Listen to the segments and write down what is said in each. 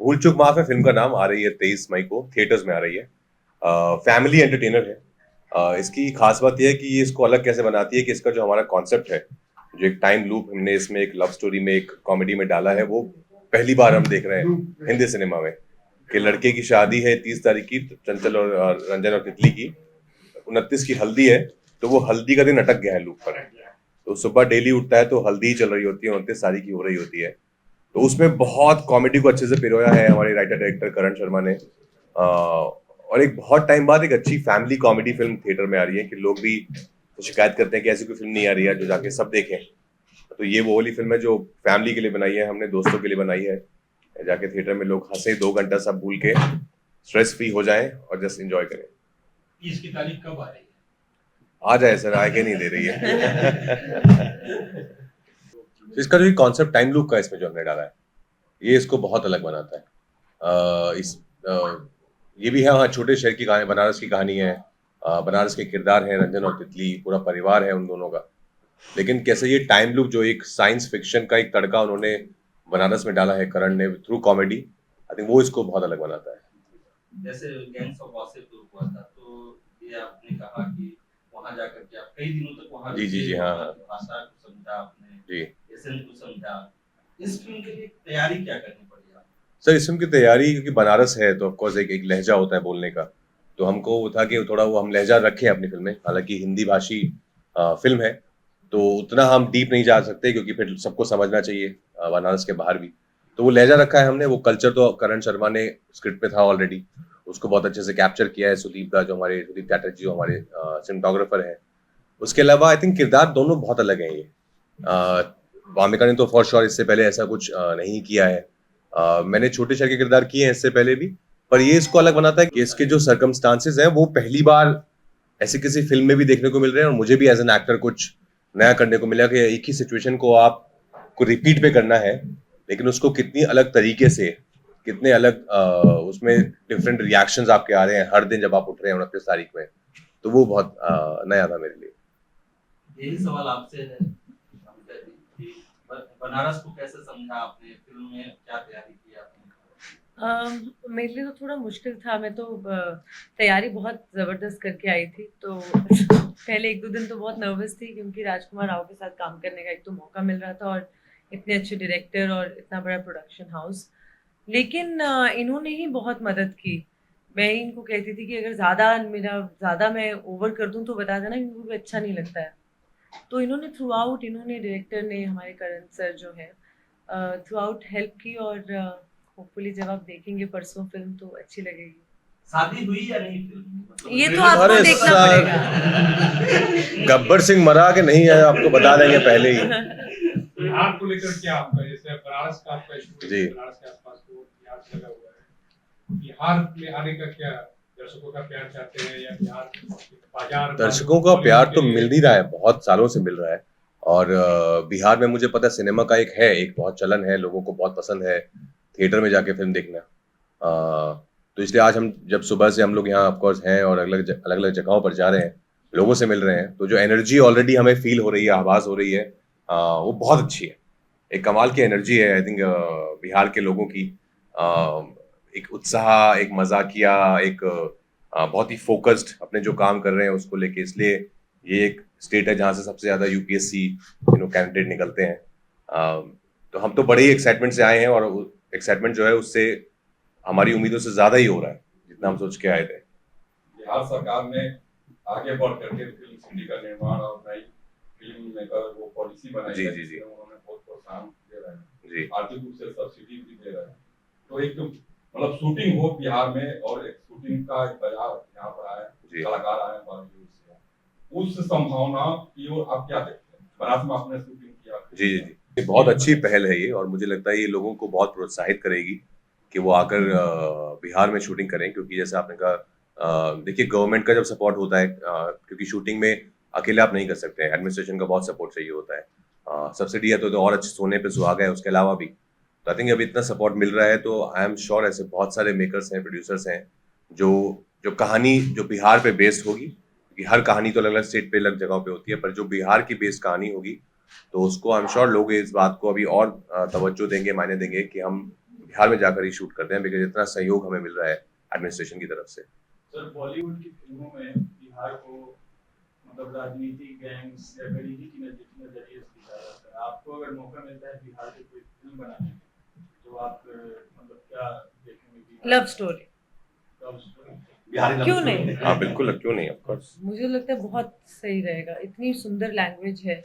भूल चूक माफ है फिल्म का नाम, आ रही है 23 मई को, थिएटर्स में आ रही है। फैमिली एंटरटेनर है। इसकी खास बात यह है कि ये इसको अलग कैसे बनाती है कि इसका जो हमारा कॉन्सेप्ट है, जो एक टाइम लूप हमने इसमें एक लव स्टोरी में एक कॉमेडी में डाला है, वो पहली बार हम देख रहे हैं हिंदी सिनेमा में। कि लड़के की शादी है 30 तारीख की, चंचल और रंजन और तितली की। 29 की हल्दी है, तो वो हल्दी का दिन अटक गया है लूप पर। तो सुबह डेली उठता है तो हल्दी चल रही होती है, 29 तारीख की हो रही होती है। तो उसमें बहुत कॉमेडी को अच्छे से पिरोया है हमारे राइटर डायरेक्टर करण शर्मा ने। और एक बहुत टाइम बाद एक अच्छी फैमिली कॉमेडी फिल्म थिएटर में आ रही है कि लोग भी शिकायत करते हैं कि ऐसी कोई फिल्म नहीं आ रही है जो जाके सब देखें। तो ये वो वाली फिल्म है जो फैमिली के लिए बनाई है, हमने दोस्तों के लिए बनाई है। जाके थिएटर में लोग हंसे, 2 घंटा सब भूल के स्ट्रेस फ्री हो जाएं और जस्ट एंजॉय करें। इसकी तारीख कब आ रही है? आ जाए सर, आगे नहीं दे रही है। इसका जो कॉन्सेप्ट टाइम लूप का इसमें जो हमने डाला है, ये इसको बहुत अलग बनाता है। इस ये भी है, हाँ, छोटे शहर की कहानी, बनारस की कहानी है। बनारस के किरदार हैं रंजन और तितली, पूरा परिवार है उन दोनों का। लेकिन कैसे ये टाइम लूप जो एक साइंस फिक्शन का एक तड़का उन्होंने बनारस में डाला है करण ने थ्रू कॉमेडी, आई थिंक वो इसको बहुत अलग बनाता है। जैसे गैंग्स ऑफ वासेपुर हुआ था, तो ये आपने कहा कि वहां जाकर के आप कई दिनों तक वहां जी जी जी, हाँ हाँ भाषा को समझा आपने, जी। एसेंस को समझा। इस फिल्म के लिए तैयारी क्या करनी पड़ी आपको? सर इस फिल्म की तैयारी, क्योंकि बनारस है तो ऑफकोर्स एक लहजा होता है बोलने का। तो हमको वो था कि थोड़ा वो हम लहजा रखें अपनी फिल्म में, हालांकि हिंदी भाषी फिल्म है तो उतना हम डीप नहीं जा सकते क्योंकि फिर सबको समझना चाहिए बनारस के बाहर भी। तो वो लहजा रखा है हमने, वो कल्चर तो करण शर्मा ने स्क्रिप्ट पे था ऑलरेडी, उसको बहुत अच्छे से कैप्चर किया है सुदीप का, जो हमारे सुदीप चैटर्जी जो हमारे सिनेमाटोग्राफर है। उसके अलावा आई थिंक किरदार दोनों बहुत अलग हैं ये। वामिका ने तो फॉर श्योर इससे पहले ऐसा कुछ नहीं किया है। मैंने छोटे शहर के किरदार किए हैं इससे पहले भी, पर ये इसको अलग बनाता है कि इसके जो सर्कमस्टांसेस हैं वो पहली बार ऐसी किसी फिल्म में भी देखने को मिल रहे हैं। और मुझे भी एज एन एक्टर कुछ नया करने को मिला कि एक ही सिचुएशन को आपको रिपीट पे करना है, लेकिन उसको कितनी अलग तरीके से, कितने अलग उसमें डिफरेंट रिएक्शंस आपके आ रहे हैं हर दिन जब आप उठ रहे हैं 29 तारीख में। तो वो बहुत नया था मेरे लिए। यही सवाल आपसे है कि बनारस को कैसे समझा आपने, फिल्म में क्या तैयारी की आपने? मेरे लिए तो थोड़ा मुश्किल था। मैं तो तैयारी बहुत ज़बरदस्त करके आई थी। तो पहले 1-2 दिन तो बहुत नर्वस थी क्योंकि राजकुमार राव के साथ काम करने का एक तो मौका मिल रहा था और इतने अच्छे डायरेक्टर और इतना बड़ा प्रोडक्शन हाउस। लेकिन इन्होंने ही बहुत मदद की। मैं ही इनको कहती थी कि अगर ज़्यादा मैं ओवर कर दूँ तो बता देना, क्योंकि मुझे अच्छा नहीं लगता है। तो इन्होंने थ्रू आउट, इन्होंने डायरेक्टर ने, हमारे करण सर जो हैं, थ्रू आउट हेल्प की। और होपफुली जब आप देखेंगे परसों फिल्म तो अच्छी लगेगी। शादी हुई या नहीं फिल्म? मतलब ये तो ट्रेलर आपको अरे देखना सर, पड़ेगा। गब्बर सिंह मरा के नहीं है, आपको बता देंगे पहले ही। बिहार को लेकर क्या आपका, जैसे बनारस का आपका स्टूडियो जी। बनारस के आसपास तो बिहार से लगा हुआ है, बिहार में आने का क्या, दर्शकों का प्यार चाहते हैं या बिहार बाजार? दर्शकों का प्यार तो मिल नहीं रहा है, बहुत सालों से मिल रहा है। और बिहार में मुझे पता है सिनेमा का एक बहुत चलन है, लोगों को बहुत पसंद है थिएटर में जाके फिल्म देखना। तो इसलिए आज हम जब सुबह से हम लोग यहाँ ऑफकोर्स हैं और अलग अलग जगहों पर जा रहे हैं, लोगों से मिल रहे हैं, तो जो एनर्जी ऑलरेडी हमें फील हो रही है, आवाज हो रही है, वो बहुत अच्छी है। एक कमाल की एनर्जी है आई थिंक बिहार के लोगों की। एक उत्साह, एक मजाकिया, एक बहुत ही फोकस्ड अपने जो काम कर रहे हैं उसको लेके। इसलिए ये एक स्टेट है जहाँ से सबसे ज्यादा यूपीएससी कैंडिडेट निकलते हैं। तो हम तो बड़े ही एक्साइटमेंट से आए हैं और एक्साइटमेंट जो है उससे हमारी उम्मीदों से ज्यादा ही हो रहा है जितना हम सोच के आए थे। बिहार सरकार ने आगे बढ़ करके फिल्म सिटी का निर्माण और नई फिल्म मेकर वो पॉलिसी बनाई जी, है, जी, जी। जिसमें उन्होंने बहुत प्रोत्साहन दे रहे हैं, जी आर्थिक रूप से सब्सिडी भी दे रहे हैं। तो एक मतलब शूटिंग हो बिहार में और एक शूटिंग का एक बाजार यहाँ पर आए, जी कलाकार आए बॉलीवुड से, उस संभावना की ओर आप क्या देखते हैं? बनारस में आपने शूटिंग किया। जी जी जी, ये बहुत अच्छी पहल है ये, और मुझे लगता है ये लोगों को बहुत प्रोत्साहित करेगी कि वो आकर बिहार में शूटिंग करें। क्योंकि जैसे आपने कहा, देखिए गवर्नमेंट का जब सपोर्ट होता है, क्योंकि शूटिंग में अकेले आप नहीं कर सकते हैं, एडमिनिस्ट्रेशन का बहुत सपोर्ट चाहिए होता है। सब्सिडी है तो और अच्छे सोने पे सुहागा है उसके अलावा भी। तो आई थिंक अभी इतना सपोर्ट मिल रहा है तो आई एम श्योर ऐसे बहुत सारे मेकर्स हैं, प्रोड्यूसर्स हैं, जो जो कहानी जो बिहार पे बेस्ड होगी, कि हर कहानी तो अलग अलग स्टेट पे अलग जगह पे होती है, पर जो बिहार की बेस्ड कहानी होगी तो उसको आई एम श्योर लोग इस बात को अभी और तवज्जो देंगे, मायने देंगे कि हम बिहार में जाकर ही शूट करते हैं, बिकॉज इतना सहयोग हमें मिल रहा है एडमिनिस्ट्रेशन की तरफ से। सर बॉलीवुड की फिल्मों में बिहार को मतलब राजनीतिक गैंग्स या गरीबी की नजरिए से दिखाया जाता है। आपको अगर मौका मिलता है बिहार से कोई फिल्म बनाने का तो आप मतलब क्या देखेंगे? लव स्टोरी, लव स्टोरी क्यों नहीं? हाँ बिल्कुल, क्यों नहीं, ऑफ कोर्स। मुझे लगता है बहुत सही रहेगा, इतनी सुंदर लैंग्वेज है,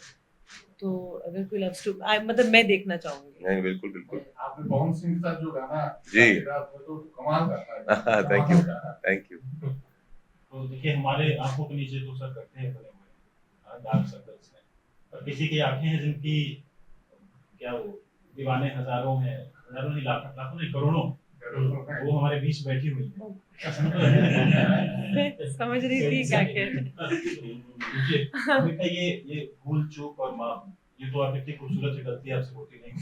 तो अगर कोई लव स्टोरी मतलब मैं देखना चाहूंगी। नहीं बिल्कुल बिल्कुल। आपने पवन सिंह का जो गाना जी। तो कमाल का था। Thank you thank you. तो देखिए हमारे आंखों के नीचे तो सर करते हैं बने हुए डार्क सर्कल्स हैं, और किसी की आंखें हैं जिनकी क्या वो दीवाने हजारों हैं, हजारों नहीं लाखों नहीं करोड़ों, वो हमारे बीच बैठी हुई है। समझ रही थी क्या कह रहे हैं। देखिए अमिका, ये भूल चूक और माफ, ये तो आप इतनी खूबसूरत है, गलती आपसे होती नहीं,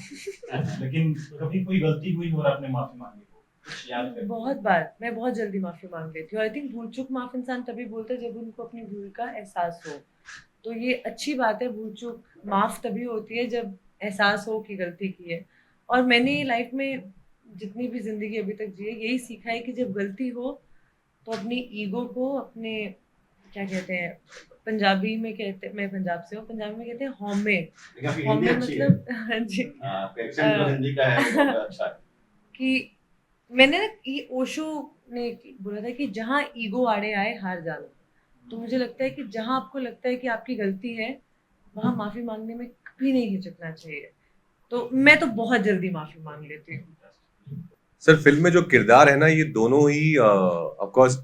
लेकिन कभी कोई गलती हुई और आपने माफी मांगी हो, कुछ याद है? बहुत बार मैं बहुत जल्दी माफी मांग लेती हूँ। आई थिंक भूल चूक माफ इंसान तभी बोलते हैं जब उनको अपनी भूल का एहसास हो। तो ये अच्छी बात है, भूल चूक माफ तभी होती है जब एहसास हो कि गलती की है। और मैंने लाइफ में जितनी भी जिंदगी अभी तक जी है, यही सीखा है कि जब गलती हो तो अपनी ईगो को, अपने क्या कहते हैं पंजाबी में कहते, मैं पंजाब से हूँ, पंजाबी में कहते हैं हौमे। हौमे मतलब हाँ जी, हिंदी का है, अच्छा है। कि मैंने ना ये ओशो ने बोला था कि जहाँ ईगो आड़े आए हार जाना। तो मुझे लगता है कि जहाँ आपको लगता है कि आपकी गलती है, वहाँ माफी मांगने में कभी नहीं हिचकना चाहिए। तो मैं तो बहुत जल्दी माफी मांग लेती हूँ। सर फिल्म में जो किरदार है ना, ये दोनों ही ऑफ कोर्स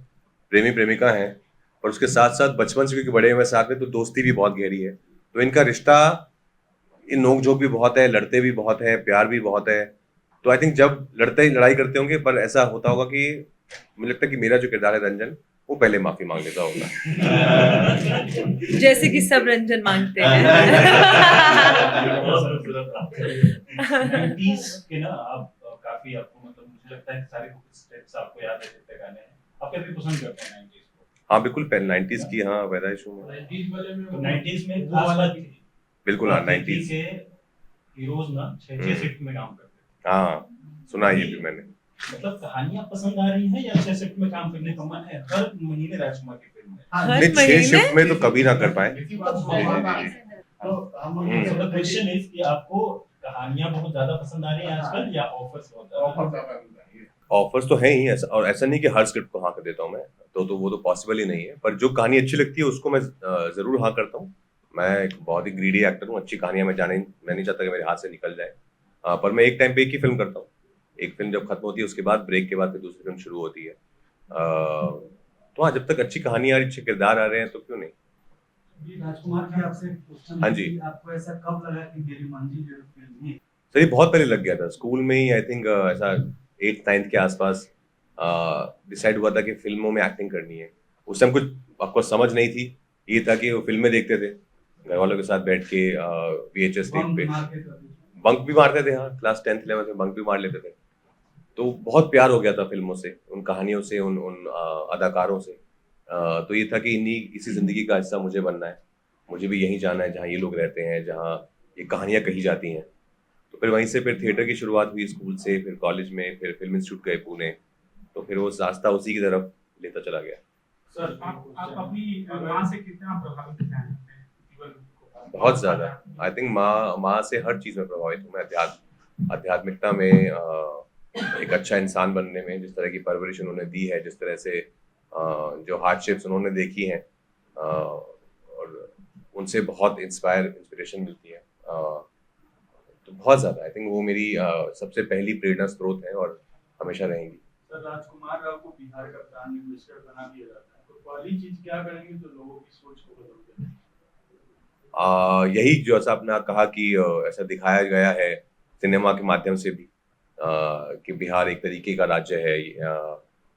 प्रेमी प्रेमिका हैं, और उसके साथ साथ बचपन से क्योंकि बड़े हुए साथ में, तो दोस्ती भी बहुत गहरी है। तो इनका रिश्ता, इन नोक झोंक भी बहुत है, लड़ते भी बहुत है, प्यार भी बहुत है। तो आई थिंक जब लड़ाई करते होंगे, पर ऐसा होता होगा कि मुझे लगता है कि मेरा जो किरदार है रंजन, वो पहले माफी मांग लेता होगा। जैसे कि सब रंजन मांगते हैं। 90s के ना आप काफी, आपको मतलब मुझे लगता है कि सारे स्टेप्स आपको याद है जितने गाने हैं, आप कैसे पसंद करते हैं 90s को? हाँ बिल्कुल, 90s की हाँ पैदाइश हूँ मैं। 90s वाले में तो 90s में वो वाला खास बिल्कुल हाँ 90s के हीरोज ना 6 शिफ्ट में काम करते हैं। हाँ सुना है ये भी मैंने। मतलब कहानियां पसंद आ रही हैं या 6 शिफ्ट में काम करने का मन है? हर महीने राजकुमार की फिल्म है। हर नहीं, 6 महीने? शिफ्ट में तो कभी ना कर पाए। इसी बात को मानना है। तो हम क्वेश्चन इज कि आपको कहानियां बहुत ज्यादा पसंद आ रही हैं आजकल या ऑफर्स बहुत ज्यादा? ऑफर ज्यादा मिल रहा है। ऑफर्स तो है ही ऐसा, और ऐसा नहीं कि हर स्क्रिप्ट को हाँ कर देता हूँ मैं, तो वो तो पॉसिबल ही नहीं है। पर जो कहानी अच्छी लगती है उसको मैं जरूर हाँ करता हूँ। मैं एक बहुत ही ग्रीडी एक्टर हूँ, अच्छी कहानियां मैं नहीं चाहता कि मेरे हाथ से निकल जाए। पर मैं एक टाइम पे एक ही फिल्म करता हूँ। एक फिल्म जब खत्म होती है उसके बाद ब्रेक के बाद फिर दूसरी फिल्म शुरू होती है। तो हाँ, जब तक अच्छी कहानी आ रही, अच्छे किरदार आ रहे हैं तो क्यों नहीं। राजकुमार जी आपसे क्वेश्चन, हाँ जी। आपको ऐसा कब लगा कि मेरी मंजिल जो फिल्म है? सर ये बहुत पहले लग गया था, स्कूल में ही आई थिंक ऐसा 8th-9th के आसपास डिसाइड हुआ था कि फिल्मों में एक्टिंग करनी है। उस टाइम कुछ आपको समझ नहीं थी, ये था कि वो फिल्में देखते थे घर वालों के साथ बैठ के VHS टेप पे। बंक भी मारते थे, हाँ क्लास 10th-11th में बंक भी मार लेते थे। तो बहुत प्यार हो गया था फिल्मों से, उन कहानियों से, उन अदाकारों से। तो ये था कि इसी जिंदगी का हिस्सा मुझे बनना है, मुझे भी यहीं जाना है जहाँ ये लोग रहते हैं, जहाँ ये कहानियाँ कही जाती हैं। तो फिर वहीं से फिर थिएटर की शुरुआत हुई स्कूल से, फिर कॉलेज में, फिर फिल्म इंस्टीट्यूट गए पुणे, तो फिर वो रास्ता उसी की तरफ लेता चला गया। सर आप अपनी माँ से कितना प्रभावित हैं अपने जीवन को? बहुत ज्यादा। आई थिंक माँ से हर चीज में प्रभावित हूँ मैं। आध्यात्मिकता में, एक अच्छा इंसान बनने में, जिस तरह की परवरिश उन्होंने दी है, जिस तरह से जो हार्डशिप्स उन्होंने देखी हैं, और उनसे बहुत इंस्पिरेशन मिलती है। तो बहुत ज्यादा आई थिंक वो मेरी सबसे पहली प्रेरणा स्रोत है और हमेशा रहेंगी। सर राजकुमार राव को बिहार का प्राइम मिनिस्टर बना दिया जाता है, तो पहली चीज क्या करेंगे जो लोगों की सोच को बदल दें? यही जो ऐसा आपने कहा कि ऐसा दिखाया गया है सिनेमा के माध्यम से भी, कि बिहार एक तरीके का राज्य है।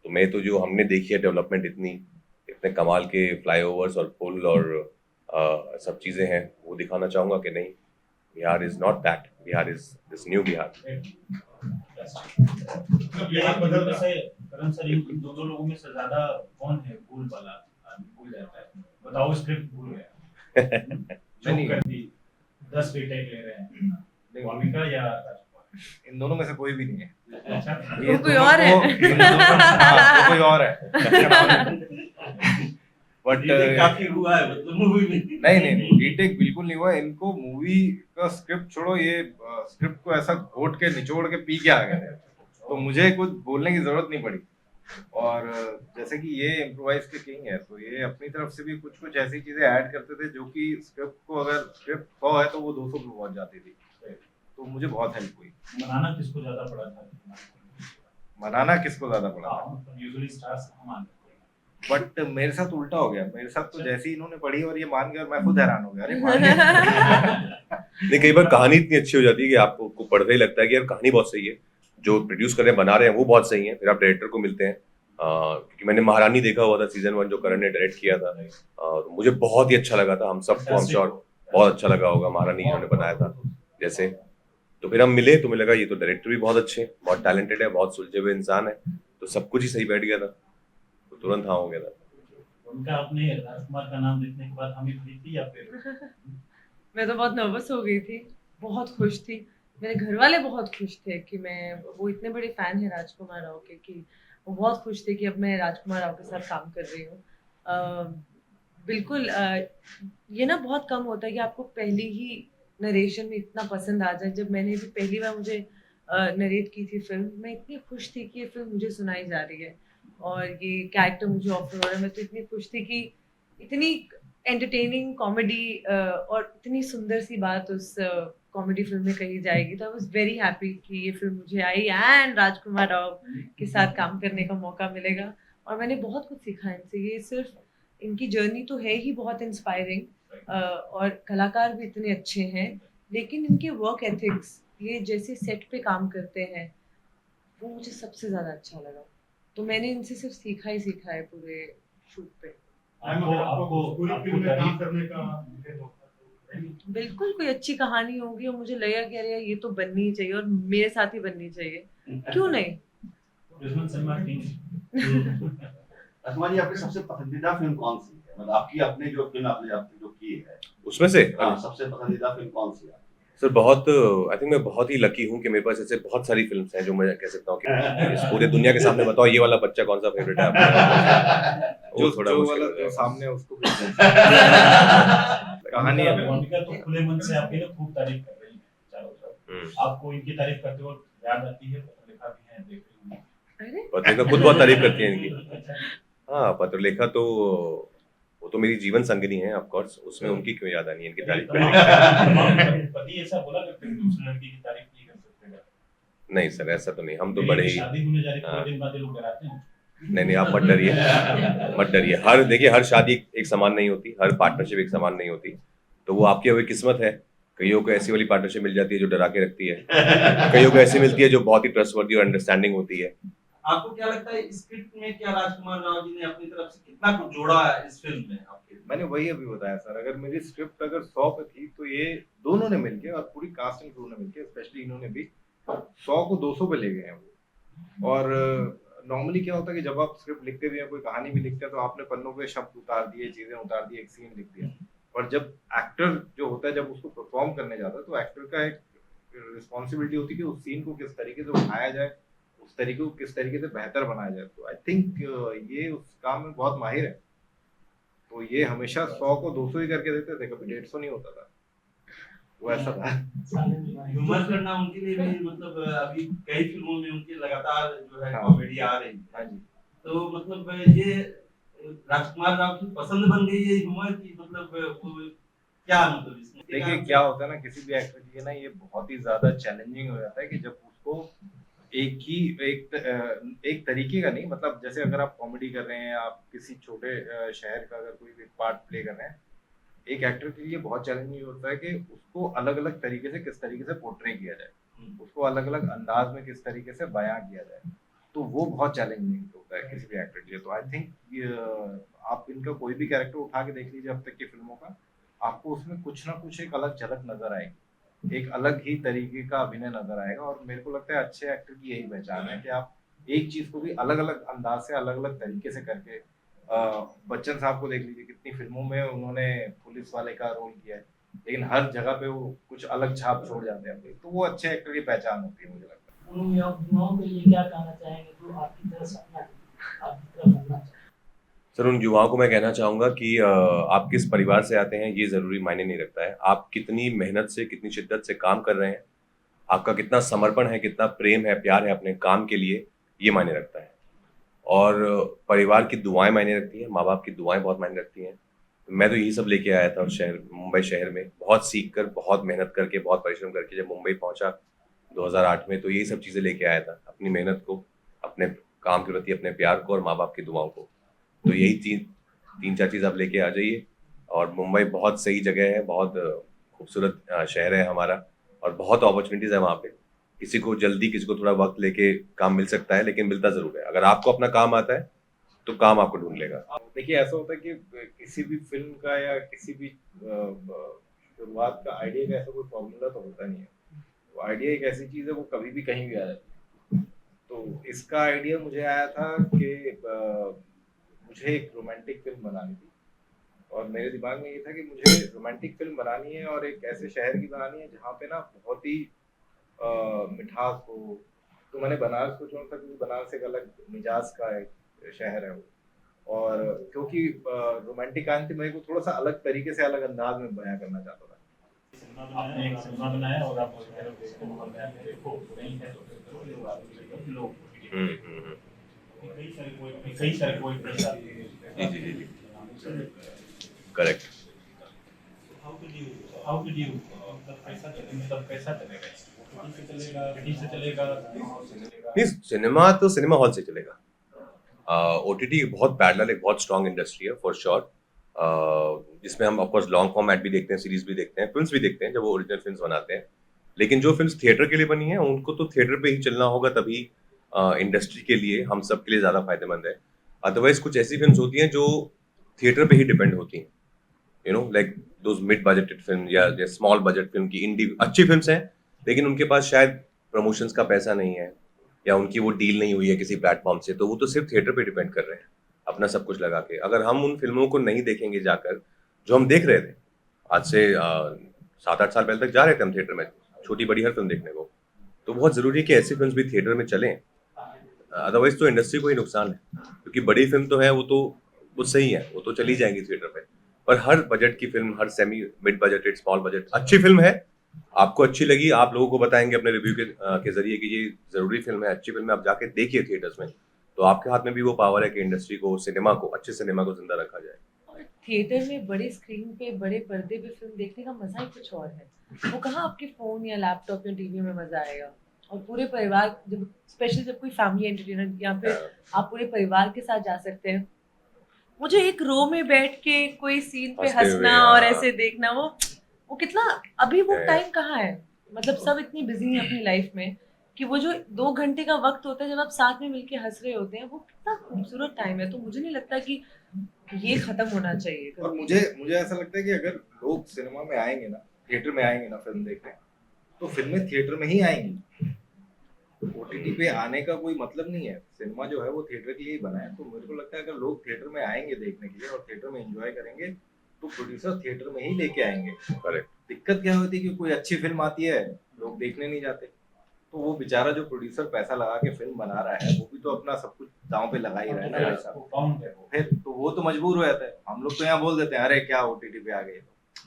तो मैं तो जो हमने देखी है डेवलपमेंट, इतने कमाल के फ्लाईओवर्स और पुल और सब चीजें हैं, वो दिखाना चाहूंगा कि नहीं, Bihar is not that, Bihar is this new Bihar. Bihar बदलने से करण सर, इन दोनों लोगों में से ज्यादा कौन है भूल वाला आदमी, भूल जाता है? बताओ, स्क्रिप्ट भूल गया, जो कर दी, 10 रीटेक ले रहे हैं, अमिका या राजकुमार? इन दोनों में से कोई भी नहीं है। वो कोई और है। वो कोई और है। बट काफी हुआ है मतलब मूवी में। नहीं रीटेक बिल्कुल नहीं हुआ। इनको मूवी का स्क्रिप्ट छोड़ो, ये स्क्रिप्ट को ऐसा घोट के निचोड़ के पी के आ गए थे, तो मुझे कुछ बोलने की जरूरत नहीं पड़ी। और जैसे कि ये इम्प्रोवाइज के किंग है, तो ये अपनी तरफ से भी कुछ ऐसी चीजें ऐड करते थे जो कि स्क्रिप्ट को, अगर स्क्रिप्ट 100 है तो वो 200 पे पहुंच जाती थी। तो मुझे बहुत हेल्प हुई। मनाना किसको ज्यादा पड़ा था? मनाना किसको ज्यादा पड़ा था? मतलब यूजुअली स्टार्स हम मानते हैं, बट मेरे साथ उल्टा हो गया। मेरे साथ तो जैसे ही इन्होंने पढ़ी और ये मान गया, और मैं खुद हैरान हो गया, अरे मान गया। नहीं, कई बार कहानी इतनी अच्छी हो जाती है कि आपको पढ़ते ही लगता है कि यार कहानी बहुत सही है, जो प्रोड्यूस कर रहे हैं, बना रहे हैं, वो बहुत सही है। फिर आप डायरेक्टर को मिलते हैं, क्योंकि मैंने महारानी देखा हुआ था सीजन 1 जो करण ने डायरेक्ट किया था, और मुझे बहुत ही अच्छा लगा था। हम सबको, हम श्योर बहुत अच्छा लगा होगा महारानी जिन्होंने बनाया था जैसे। तो फिर हम मिले तो मुझे लगा ये तो डायरेक्टर भी बहुत अच्छे हैं, बहुत टैलेंटेड है, बहुत सुलझे हुए इंसान है, तो सब कुछ ही सही बैठ गया था, तो तुरंत हाँ हो गया था। उनका अपने राजकुमार का नाम देखने के बाद हमें खुशी थी या फिर? मैं तो बहुत नर्वस हो गई थी, बहुत खुश थी। मेरे घर वाले बहुत खुश थे कि मैं, वो इतने बड़े फैन है राजकुमार राव के, कि वो बहुत खुश थे कि अब मैं राजकुमार राव के साथ काम कर रही हूँ। बिल्कुल ये ना बहुत कम होता है कि आपको पहली ही नरेशन में इतना पसंद आ जाए। जब मैंने भी पहली बार मुझे नरेट की थी फिल्म, मैं इतनी खुश थी कि ये फिल्म मुझे सुनाई जा रही है और ये कैरेक्टर मुझे ऑफर हो रहा है। मैं तो इतनी खुश थी कि इतनी एंटरटेनिंग कॉमेडी और इतनी सुंदर सी बात उस कॉमेडी फिल्म में कही जाएगी। तो आई वाज वेरी हैप्पी कि ये फिल्म मुझे आई एंड राजकुमार राव के साथ काम करने का मौका मिलेगा। और मैंने बहुत कुछ सीखा इनसे। ये सिर्फ इनकी जर्नी तो है ही बहुत इंस्पायरिंग, और कलाकार भी इतने अच्छे हैं, लेकिन इनके वर्क एथिक्स, ये जैसे सेट पे काम करते हैं, वो मुझे सबसे ज़्यादा अच्छा लगा। तो मैंने इनसे सिर्फ सीखा ही सीखा है पूरे शूट पे। आपको पूरी फिल्म में काम करने का बिल्कुल, कोई अच्छी कहानी होगी और मुझे लगेगा कि अरे यार ये तो बननी ही चाहिए और मेरे साथ ही बननी चाहिए, क्यों नहीं। दुश्मन सलमान किंग। असमान जी, आपकी सबसे पसंदीदा फिल्म कौन सी है? मतलब आपकी अपने जो फिल्म आपने जो की है उसमें से सबसे पसंदीदा फिल्म कौन सी है? सर बहुत, आई थिंक मैं बहुत ही लकी हूँ कि मेरे पास ऐसे बहुत सारी फिल्म्स हैं जो मैं कह सकता हूँ कि इस पूरे दुनिया के सामने बताओ ये वाला बच्चा कौन सा फेवरेट है आपका, वो थोड़ा मुश्किल हो जाएगा। सामने उसको कहानी है। मोनिका तो खुले मन से आपकी ना खूब तारीफ कर रही है चारों तरफ। आपको इनकी तारीफ करते वक्त याद आती है पत्रलेखा भी है, देख रही हूँ। अरे पत्रलेखा खुद बहुत तारीफ करती है इनकी। हाँ, पत्रलेखा तो वो तो मेरी जीवन संगिनी है, ऑफ कोर्स, उसमें उनकी क्यों याद आनी है इनकी तारीफ करने की। पति ऐसा बोला करते हैं दूसरे लड़की की तारीफ नहीं कर सकते। नहीं सर, ऐसा तो नहीं, हम तो बड़े ही, शादी होने जा रही है, थोड़े दिन बाद ये लोग डराते हैं। नहीं आप मत डरिए, मत डरिए। देखिए हर शादी एक समान नहीं होती, हर पार्टनरशिप एक समान नहीं होती, तो वो आपकी हुई किस्मत है। कईयों को ऐसी वाली पार्टनरशिप मिल जाती है जो डरा के रखती है, कईयों को ऐसी मिलती है जो बहुत ही ट्रस्टवर्दी और अंडरस्टैंडिंग होती है। आपको क्या लगता है स्क्रिप्ट में क्या राजकुमार राव जी ने अपनी तरफ से कितना कुछ जोड़ा है इस फिल्म में आपके? मैंने वही अभी बताया सर, अगर मेरी स्क्रिप्ट अगर 100 पे थी तो ये दोनों ने मिलके और पूरी कास्ट एंड क्रू ने मिलके, स्पेशली इन्होंने भी 100 को 200 पे ले गए हैं वो। और नॉर्मली क्या होता है कि जब आप स्क्रिप्ट लिखते भी हैं, कोई कहानी भी लिखते हैं, तो आपने पन्नों पे शब्द उतार दिए, चीजें उतार दी, एक सीन लिख दिया। और जब एक्टर जो होता है, जब उसको परफॉर्म करने जाता है, तो एक्टर का एक रिस्पॉन्सिबिलिटी होती है कि उस सीन को किस तरीके से उठाया जाए, उस तरीके को किस तरीके से बेहतर बनाया जाए। तो आई थिंक ये उस काम में बहुत माहिर है। तो ये हमेशा 100 को 200 ही करके देते थे, कभी 150 नहीं होता था, वो ऐसा था। ह्यूमर करना उनके लिए भी, मतलब अभी कई फिल्मों में उनकी लगातार जो है हाँ। कॉमेडी आ रही है, हाँ जी। तो मतलब ये राजकुमार राव की पसंद बन गई है ह्यूमर की, मतलब वो क्या मतलब इसमें? देखिए क्या होता है ना, किसी भी एक्टर के लिए ना ये बहुत ही ज्यादा चैलेंजिंग हो जाता है कि जब उसको एक तरीके का नहीं, मतलब जैसे अगर आप कॉमेडी कर रहे हैं, आप किसी छोटे शहर का अगर कोई भी पार्ट प्ले कर रहे हैं, एक एक्टर के लिए बहुत चैलेंजिंग होता है कि उसको अलग अलग तरीके से किस तरीके से पोर्ट्रे किया जाए, उसको अलग अलग अंदाज में किस तरीके से बयां किया जाए। तो वो बहुत चैलेंजिंग होता है किसी भी एक्टर के लिए। तो आई थिंक आप इनका कोई भी कैरेक्टर उठा के देख लीजिए अब तक की फिल्मों का, आपको उसमें कुछ ना कुछ एक अलग झलक नजर आएगी, एक अलग ही तरीके का अभिनय नजर आएगा। और मेरे को लगता है अच्छे एक्टर की यही पहचान है कि आप एक चीज को भी अलग अलग अंदाज से, अलग अलग तरीके से करके, बच्चन साहब को देख लीजिए, कितनी फिल्मों में उन्होंने पुलिस वाले का रोल किया है, लेकिन हर जगह पे वो कुछ अलग छाप छोड़ जाते हैं, तो वो अच्छे एक्टर की पहचान होती है मुझे लगता है। उन युवाओं के लिए क्या कहना चाहेंगे जो आपकी तरह सपना आपकी तरह बनना चाहते हैं? सर उन युवाओं को मैं कहना चाहूँगा कि आप किस परिवार से आते हैं ये ज़रूरी मायने नहीं रखता है। आप कितनी मेहनत से, कितनी शिद्दत से काम कर रहे हैं, आपका कितना समर्पण है, कितना प्रेम है, प्यार है अपने काम के लिए, ये मायने रखता है। और परिवार की दुआएँ मायने रखती हैं, माँ-बाप की दुआएँ बहुत मायने रखती हैं। मैं तो यही सब लेके आया था उस शहर मुंबई शहर में, बहुत सीख कर, बहुत मेहनत करके, बहुत परिश्रम करके जब मुंबई पहुँचा 2008 में, तो यही सब चीज़ें लेके आया था। अपनी मेहनत को, अपने काम के प्रति अपने प्यार को और माँ-बाप की दुआओं को। तो यही 3-4 चीज़ आप लेके आ जाइए। और मुंबई बहुत सही जगह है, बहुत खूबसूरत शहर है हमारा और बहुत अपॉर्चुनिटीज़ है वहाँ पे। किसी को जल्दी, किसी को थोड़ा वक़्त लेके काम मिल सकता है, लेकिन मिलता ज़रूर है। अगर आपको अपना काम आता है, तो काम आपको ढूँढ लेगा। देखिए ऐसा होता है कि किसी भी फिल्म का या किसी भी शुरुआत का आइडिया का ऐसा कोई फॉर्मूला तो होता नहीं है। तो आइडिया एक ऐसी चीज़ है वो कभी भी कहीं भी आ जाती है। तो इसका आइडिया मुझे आया था कि मुझे एक रोमांटिक फिल्म बनानी थी और मेरे दिमाग में ये था कि मुझे रोमांटिक फिल्म बनानी है और एक ऐसे शहर की बनानी है जहाँ पे ना बहुत ही मिठास हो। तो मैंने बनारस को चुना था क्योंकि बनारस एक अलग मिजाज का एक शहर है वो। और क्योंकि रोमांटिक कहानी थी, मेरे को थोड़ा सा अलग तरीके से, अलग अंदाज में बयां करना चाहता था। आपने एक सिनेमा बनाया और आप उसके तरफ देखते हैं देखो नहीं है तो लोग कई सारे कोई करेक्ट। हाउ डिड यू मतलब कैसा चलेगा नहीं, सिनेमा तो सिनेमा हॉल से चलेगा। ओटीटी बहुत पैरेलल, एक बहुत स्ट्रॉन्ग इंडस्ट्री है फॉर श्योर, जिसमें हम ऑफ कोर्स लॉन्ग फॉर्मेट भी देखते हैं, सीरीज भी देखते हैं, फिल्म्स भी देखते हैं जब वो ओरिजिनल फिल्म्स बनाते हैं। लेकिन जो फिल्म्स थिएटर के लिए बनी हैं उनको तो थिएटर पे ही चलना होगा, तभी इंडस्ट्री के लिए, हम सब के लिए ज़्यादा फायदेमंद है। अदरवाइज कुछ ऐसी फिल्म्स होती हैं जो थिएटर पे ही डिपेंड होती हैं, you know, like those mid budgeted film या स्मॉल बजट फिल्म की इंडी अच्छी फिल्म्स हैं, लेकिन उनके पास शायद प्रमोशंस का पैसा नहीं है या उनकी वो डील नहीं हुई है किसी प्लेटफॉर्म से, तो वो तो सिर्फ थिएटर पे डिपेंड कर रहे हैं अपना सब कुछ लगा के। अगर हम उन फिल्मों को नहीं देखेंगे जाकर जो हम देख रहे थे आज से 7-8 साल पहले तक जा रहे थे हम थिएटर में छोटी बड़ी हर फिल्म देखने को, तो बहुत ज़रूरी है कि ऐसी फिल्म भी थिएटर में चलें। अदरवाइज तो इंडस्ट्री को ही नुकसान है, क्योंकि बड़ी फिल्म तो है वो सही है, वो तो चली जाएंगी थिएटर पे, पर हर बजट की फिल्म, हर semi mid budgeted small budget अच्छी फिल्म है, आपको अच्छी लगी, आप लोगों को बताएंगे अपने रिव्यू के जरिए कि ये जरूरी फिल्म है, अच्छी फिल्म है, आप जाके देखिए थिएटर्स में, तो आपके हाथ में भी वो पावर है कि इंडस्ट्री को, सिनेमा को, अच्छे सिनेमा को जिंदा रखा जाए। और थिएटर में बड़े स्क्रीन पे, बड़े पर्दे पे फिल्म देखने का मजा ही कुछ और है। वो कहाँ आपके फोन या लैपटॉप या टीवी में मजा आएगा। और पूरे परिवार, जब स्पेशली जब कोई फैमिली एंटरटेनमेंट या फिर आप पूरे परिवार के साथ जा सकते हैं, मुझे एक रो में बैठ के कोई सीन पे हंसना और ऐसे देखना, वो कितना, अभी वो टाइम कहाँ है। मतलब सब इतनी बिजी हैं अपनी लाइफ में कि वो जो 2 घंटे का वक्त होता है जब आप साथ में मिलके हंस रहे होते हैं, वो कितना खूबसूरत टाइम है। तो मुझे नहीं लगता कि ये खत्म होना चाहिए। और मुझे ऐसा लगता है कि अगर लोग सिनेमा में आएंगे ना, थिएटर में आएंगे ना फिल्म देखने, तो फिल्में थिएटर में ही आएंगी। ओटीटी पे आने का कोई मतलब नहीं है। सिनेमा जो है वो थिएटर के लिए ही बना है। तो मेरे को लगता है अगर लोग थिएटर में आएंगे देखने के लिए और थिएटर में एंजॉय करेंगे, तो प्रोड्यूसर थिएटर में ही लेके आएंगे। करेक्ट। दिक्कत क्या होती है कि कोई अच्छी फिल्म आती है, लोग देखने नहीं जाते, तो वो बेचारा जो प्रोड्यूसर पैसा लगा के फिल्म बना रहा है, वो भी तो अपना सब कुछ दांव पे लगा ही रहा है ना भाई साहब। फिर तो वो तो मजबूर हो जाता है। हम लोग तो यहाँ बोल देते हैं अरे क्या ओटीटी पे आ गए,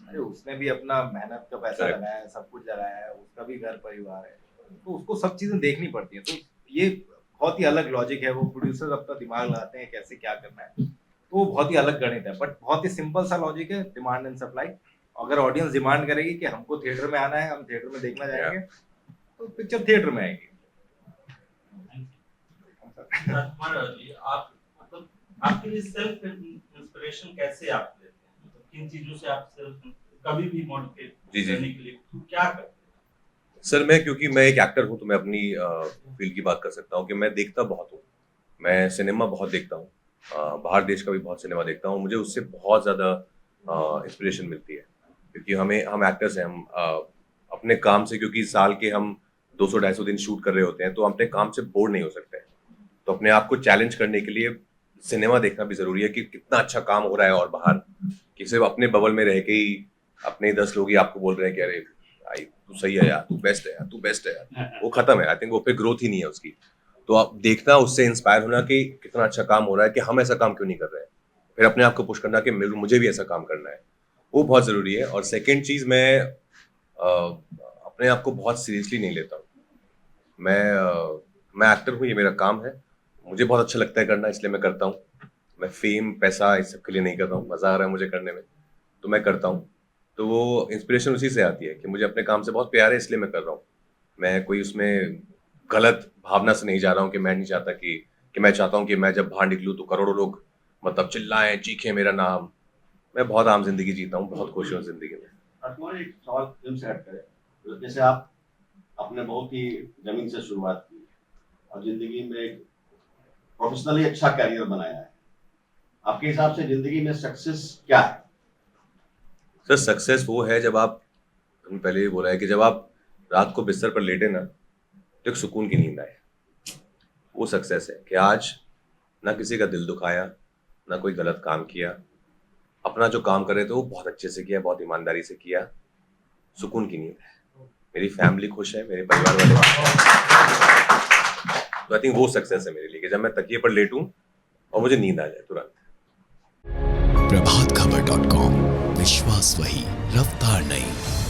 अरे उसने भी अपना मेहनत का पैसा लगाया है, सब कुछ लगाया है, उसका भी घर परिवार है, तो उसको सब चीजें देखनी पड़ती है। तो ये बहुत ही अलग लॉजिक है। वो प्रोड्यूसर अपना दिमाग लगाते हैं कैसे क्या करना है, तो वो बहुत ही अलग गणित है। बट बहुत ही सिंपल सा लॉजिक है, डिमांड एंड सप्लाई। अगर ऑडियंस डिमांड करेगी कि हमको थिएटर में आना है, हम थिएटर में देखना जाएंगे, तो पिक्चर थिएटर में आएगी। आप मतलब आपके लिए सेल्फ इंस्पिरेशन कैसे आप लेते हैं? मतलब किन चीजों से आप सेल्फ कभी भी मोटिवेट करने के लिए क्या करते हैं? सर क्योंकि मैं एक एक्टर हूँ, तो मैं अपनी फील्ड की बात कर सकता हूँ कि मैं देखता बहुत हूँ। मैं सिनेमा बहुत देखता हूँ, बाहर देश का भी बहुत सिनेमा देखता हूँ। मुझे उससे बहुत ज़्यादा इंस्पिरेशन मिलती है, क्योंकि हम एक्टर्स हैं, हम अपने काम से, क्योंकि साल के हम 200-250 दिन शूट कर रहे होते हैं, तो हम अपने काम से बोर नहीं हो सकते। तो अपने आप को चैलेंज करने के लिए सिनेमा देखना भी ज़रूरी है कि कितना अच्छा काम हो रहा है, और बाहर कि सिर्फ अपने बबल में रह के ही अपने 10 लोग ही आपको बोल रहे हैं कि अरे भाई तू सही है यार, तू बेस्ट है यार, तू बेस्ट है यार, वो खत्म है। आई थिंक वो पे ग्रोथ ही नहीं है उसकी। तो आप देखना, उससे इंस्पायर होना कि कितना अच्छा काम हो रहा है, कि हम ऐसा काम क्यों नहीं कर रहे हैं, फिर अपने आप को पुश करना कि मुझे भी ऐसा काम करना है, वो बहुत ज़रूरी है। और सेकेंड चीज़, मैं अपने आप को बहुत सीरियसली नहीं लेता हूँ। मैं एक्टर हूँ, ये मेरा काम है, मुझे बहुत अच्छा लगता है करना, इसलिए मैं करता हूँ। मैं फेम पैसा इस सब के लिए नहीं कर रहा हूँ, मज़ा आ रहा है मुझे करने में तो मैं करता हूँ। तो वो इंस्पिरेशन उसी से आती है कि मुझे अपने काम से बहुत प्यार है, इसलिए मैं कर रहा हूँ। मैं कोई उसमें गलत भावना से नहीं जा रहा हूँ कि मैं नहीं चाहता कि मैं चाहता हूँ कि मैं जब बाहर निकलूँ तो करोड़ों लोग मतलब चिल्लाएं, चीखें मेरा नाम। मैं बहुत आम जिंदगी जीता हूँ, बहुत खुश हूँ जिंदगी में। राजकुमार, एक सवाल फिल्म से हट करे, जैसे आप आपने बहुत ही जमीन से शुरुआत की और जिंदगी में एक प्रोफेशनली अच्छा करियर बनाया है, आपके हिसाब से जिंदगी में सक्सेस क्या है? सर सक्सेस वो है जब आप, हमने पहले ही बोला है कि जब आप रात को बिस्तर पर लेटे ना तो एक सुकून की नींद आए, वो सक्सेस है। कि आज ना किसी का दिल दुखाया, ना कोई गलत काम किया, अपना जो काम कर रहे थे वो बहुत अच्छे से किया, बहुत ईमानदारी से किया, सुकून की नींद है। मेरी फैमिली खुश है, मेरे परिवार वाले खुश हैं। तो आई थिंक वो सक्सेस है मेरे लिए कि जब मैं तकिए पर लेटूं और मुझे नींद आ जाए तुरंत। प्रभातखबर.com, विश्वास वही, रफ्तार नहीं।